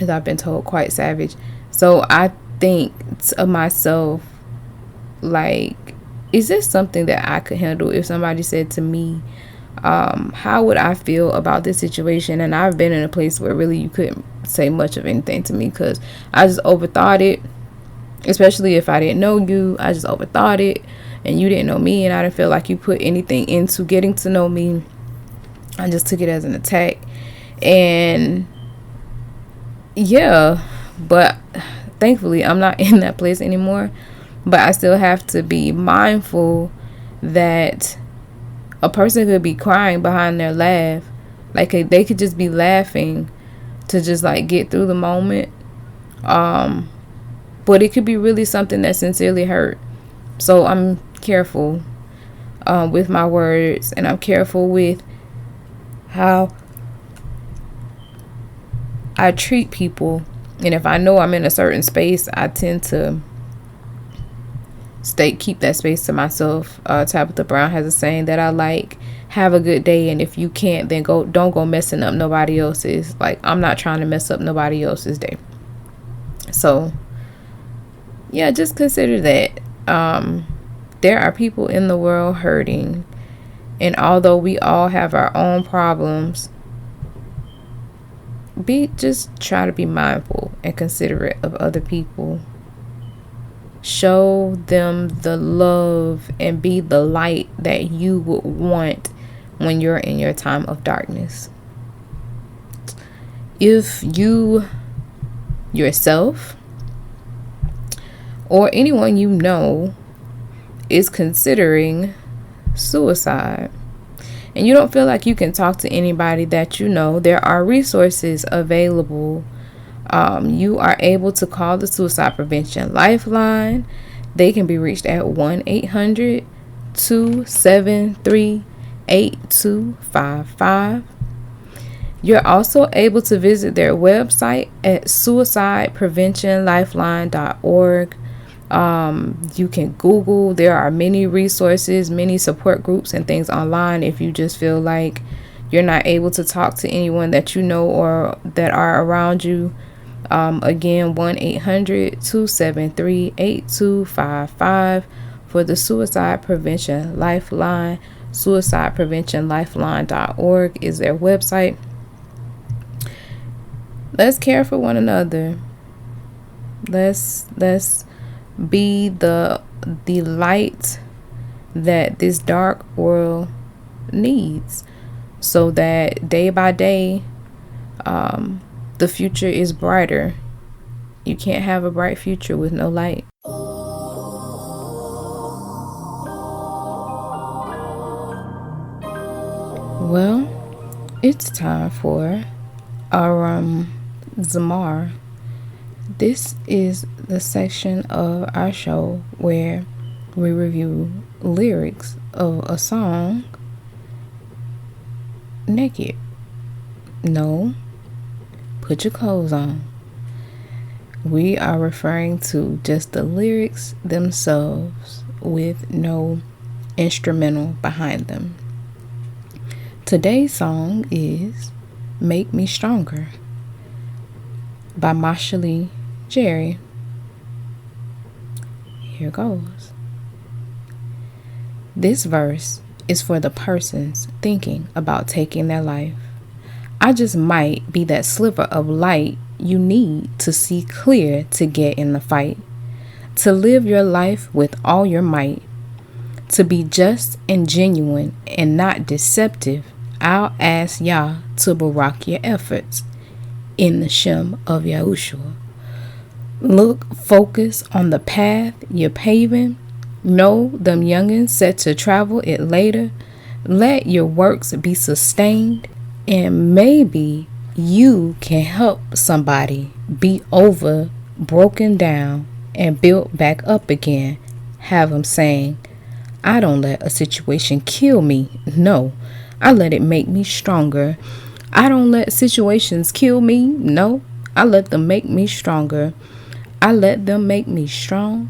I've been told, quite savage. So I think of myself like, is this something that I could handle? If somebody said to me, how would I feel about this situation? And I've been in a place where really you couldn't say much of anything to me because I just overthought it. Especially if I didn't know you, I just overthought it, and you didn't know me, and I didn't feel like you put anything into getting to know me. I just took it as an attack. And yeah, but thankfully I'm not in that place anymore. But I still have to be mindful that a person could be crying behind their laugh. Like, they could just be laughing to just like get through the moment. But it could be really something that sincerely hurt. So I'm careful with my words, and I'm careful with how I treat people. And if I know I'm in a certain space, I tend to keep that space to myself. Tabitha Brown has a saying that I like: have a good day, and if you can't, then don't go messing up nobody else's. Like, I'm not trying to mess up nobody else's day. So yeah, just consider that there are people in the world hurting, and although we all have our own problems, just try to be mindful and considerate of other people. Show them the love and be the light that you would want when you're in your time of darkness. If you yourself or anyone you know is considering suicide, and you don't feel like you can talk to anybody that you know, there are resources available. You are able to call the Suicide Prevention Lifeline. They can be reached at 1-800-273-8255. You're also able to visit their website at suicidepreventionlifeline.org. You can Google. There are many resources, many support groups and things online if you just feel like you're not able to talk to anyone that you know or that are around you. Again, 1-800-273-8255 for the Suicide Prevention Lifeline. Suicidepreventionlifeline.org is their website. Let's care for one another. Let's be the light that this dark world needs, so that day by day the future is brighter. You can't have a bright future with no light. Well, it's time for our Zamar. This is the section of our show where we review lyrics of a song naked. No, put your clothes on. We are referring to just the lyrics themselves with no instrumental behind them. Today's song is Make Me Stronger by Mashalee Jerry. Here goes. This verse is for the persons thinking about taking their life. I just might be that sliver of light you need to see clear to get in the fight, to live your life with all your might, to be just and genuine and not deceptive. I'll ask Yah to barak your efforts in the Shem of Yahushua. Look, focus on the path you're paving. Know them youngins set to travel it later. Let your works be sustained, and maybe you can help somebody be over, broken down, and built back up again. Have them saying, I don't let a situation kill me. No, I let it make me stronger. I don't let situations kill me. No, I let them make me stronger. I let them make me strong.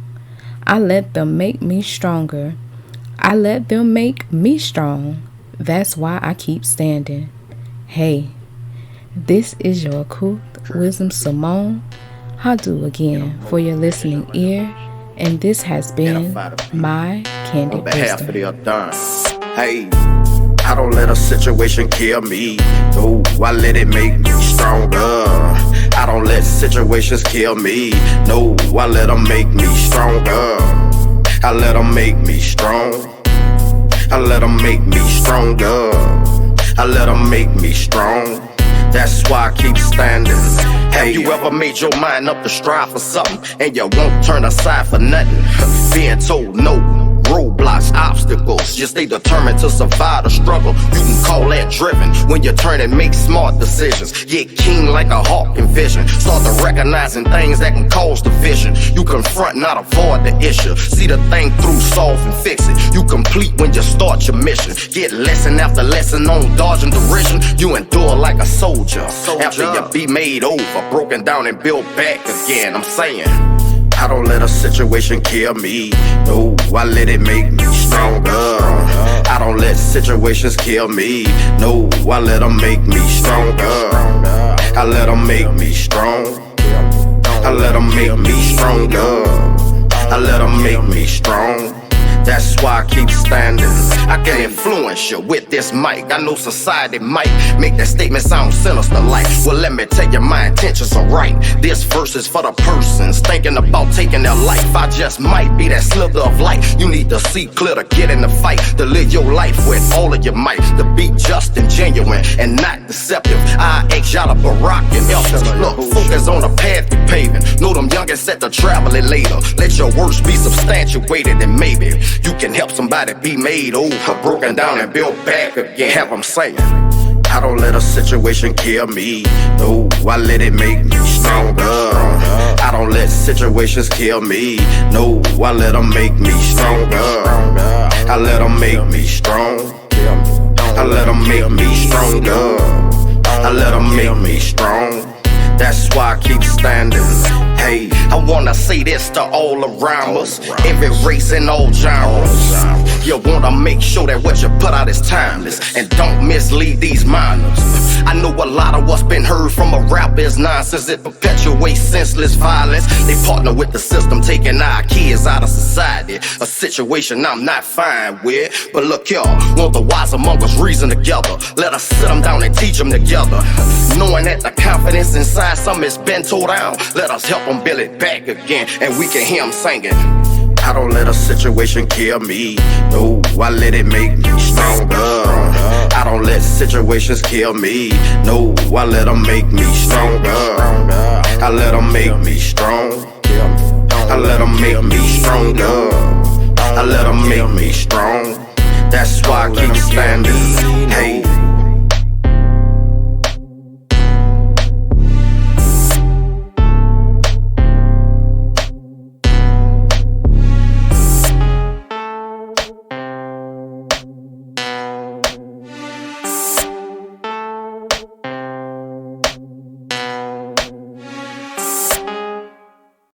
I let them make me stronger. I let them make me strong. That's why I keep standing. Hey, this is your Q'dash Wisdom Simone. Hadu again for your listening ear, and this has been my Candid Wisdom. Hey, I don't let a situation kill me. No, I let it make me stronger. I don't let situations kill me. No, I let them make me stronger. I let them make me strong. I let them make me stronger. I let them make me strong. That's why I keep standing. Have you ever made your mind up to strive for something and you won't turn aside for nothing? Being told no, roadblocks, obstacles, just stay determined to survive the struggle. You can call that driven when you turn and make smart decisions. Get keen like a hawk in vision. Start to recognizing things that can cause division. You confront, not avoid the issue. See the thing through, solve and fix it. You complete when you start your mission. Get lesson after lesson on dodging derision. You endure like a soldier. After you be made over, broken down and built back again. I'm saying, I don't let a situation kill me. No, I let it make me stronger. I don't let situations kill me. No, I let them make me stronger. I let them make me strong. I let them make me stronger. I let them make me strong. That's why I keep standing. I can influence you with this mic. I know society might make that statement sound sinister like, well, let me tell you my intentions are right. This verse is for the persons thinking about taking their life. I just might be that slither of light. You need to see clear to get in the fight, to live your life with all of your might, to be just and genuine and not deceptive. I ask y'all to Barack and elders. Look, focus on the path you're paving. Know them youngins set to travel it later. Let your words be substantiated and maybe you can help somebody be made over, broken down and built back again. Have them saying, I don't let a situation kill me. No, I let it make me stronger. I don't let situations kill me. No, I let them make me stronger. I let them make me strong. I let them make me stronger. I let them make me strong. That's why I keep standing. Hey, I wanna say this to all around us, every race and all genres. You wanna make sure that what you put out is timeless and don't mislead these minors. I know a lot of what's been heard from a rap is nonsense. It perpetuates senseless violence. They partner with the system, taking our kids out of society. A situation I'm not fine with. But look, y'all, want the wise among us reason together. Let us sit them down and teach them together. Knowing that the confidence inside some has been tore down, let us help them build it back again, and we can hear them singing. I don't let a situation kill me. No, I let it make me stronger. I don't let situations kill me. No, I let them make me stronger. I let them make me strong. I let them make me stronger. I let them make me strong. That's why I keep standing. Hey.